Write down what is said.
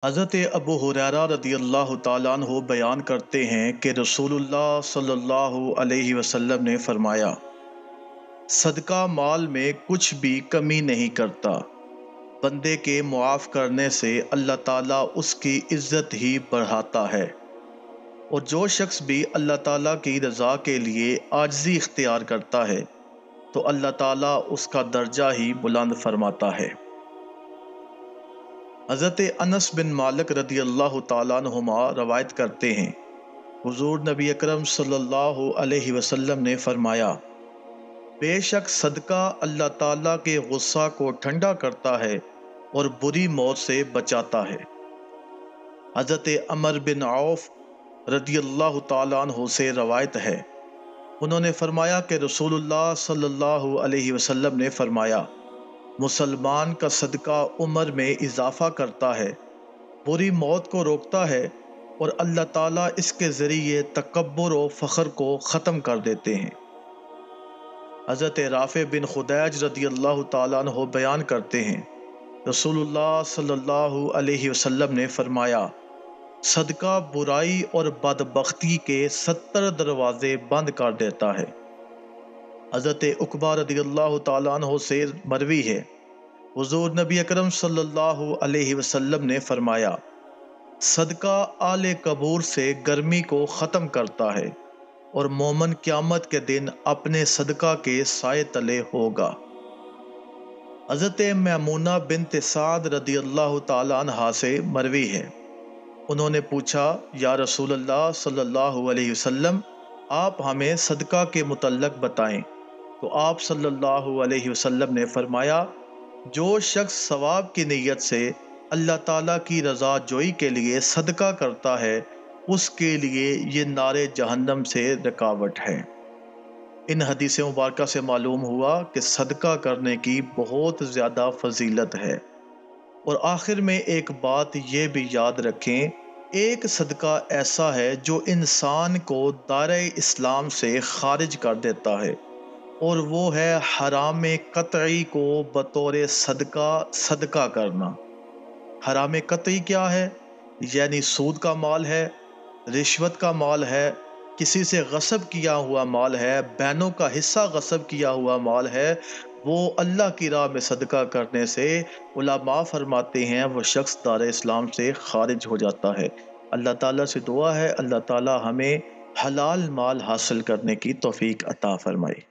حضرت ابو ہریرہ رضی اللہ تعالیٰ عنہ بیان کرتے ہیں کہ رسول اللہ صلی اللہ علیہ وسلم نے فرمایا، صدقہ مال میں کچھ بھی کمی نہیں کرتا۔ بندے کے معاف کرنے سے اللہ تعالیٰ اس کی عزت ہی بڑھاتا ہے، اور جو شخص بھی اللہ تعالیٰ کی رضا کے لیے عاجزی اختیار کرتا ہے تو اللہ تعالیٰ اس کا درجہ ہی بلند فرماتا ہے۔ حضرت انس بن مالک رضی اللہ تعالیٰ عنہما روایت کرتے ہیں، حضور نبی اکرم صلی اللہ علیہ وسلم نے فرمایا، بے شک صدقہ اللہ تعالیٰ کے غصہ کو ٹھنڈا کرتا ہے اور بری موت سے بچاتا ہے۔ حضرت عمر بن عوف رضی اللہ تعالیٰ عنہ سے روایت ہے، انہوں نے فرمایا کہ رسول اللہ صلی اللہ علیہ وسلم نے فرمایا، مسلمان کا صدقہ عمر میں اضافہ کرتا ہے، بری موت کو روکتا ہے، اور اللہ تعالیٰ اس کے ذریعے تکبر و فخر کو ختم کر دیتے ہیں۔ حضرت رافع بن خدیج رضی اللہ تعالیٰ عنہ بیان کرتے ہیں، رسول اللہ صلی اللہ علیہ وسلم نے فرمایا، صدقہ برائی اور بدبختی کے 70 دروازے بند کر دیتا ہے۔ حضرت عقبہ رضی اللہ تعالیٰ عنہ سے مروی ہے، حضور نبی اکرم صلی اللہ علیہ وسلم نے فرمایا، صدقہ آل قبور سے گرمی کو ختم کرتا ہے، اور مومن قیامت کے دن اپنے صدقہ کے سائے تلے ہوگا۔ حضرت میمونہ بنت سعد رضی اللہ تعالیٰ عنہا سے مروی ہے، انہوں نے پوچھا، یا رسول اللہ صلی اللہ علیہ وسلم، آپ ہمیں صدقہ کے متعلق بتائیں۔ تو آپ صلی اللہ علیہ وسلم نے فرمایا، جو شخص ثواب کی نیت سے اللہ تعالیٰ کی رضا جوئی کے لیے صدقہ کرتا ہے، اس کے لیے یہ نار جہنم سے رکاوٹ ہے۔ ان حدیث مبارکہ سے معلوم ہوا کہ صدقہ کرنے کی بہت زیادہ فضیلت ہے۔ اور آخر میں ایک بات یہ بھی یاد رکھیں، ایک صدقہ ایسا ہے جو انسان کو دائرہ اسلام سے خارج کر دیتا ہے، اور وہ ہے حرام قطعی کو بطور صدقہ کرنا۔ حرام قطعی کیا ہے؟ یعنی سود کا مال ہے، رشوت کا مال ہے، کسی سے غصب کیا ہوا مال ہے، بہنوں کا حصہ غصب کیا ہوا مال ہے، وہ اللہ کی راہ میں صدقہ کرنے سے علماء فرماتے ہیں وہ شخص دار اسلام سے خارج ہو جاتا ہے۔ اللہ تعالیٰ سے دعا ہے اللہ تعالیٰ ہمیں حلال مال حاصل کرنے کی توفیق عطا فرمائے۔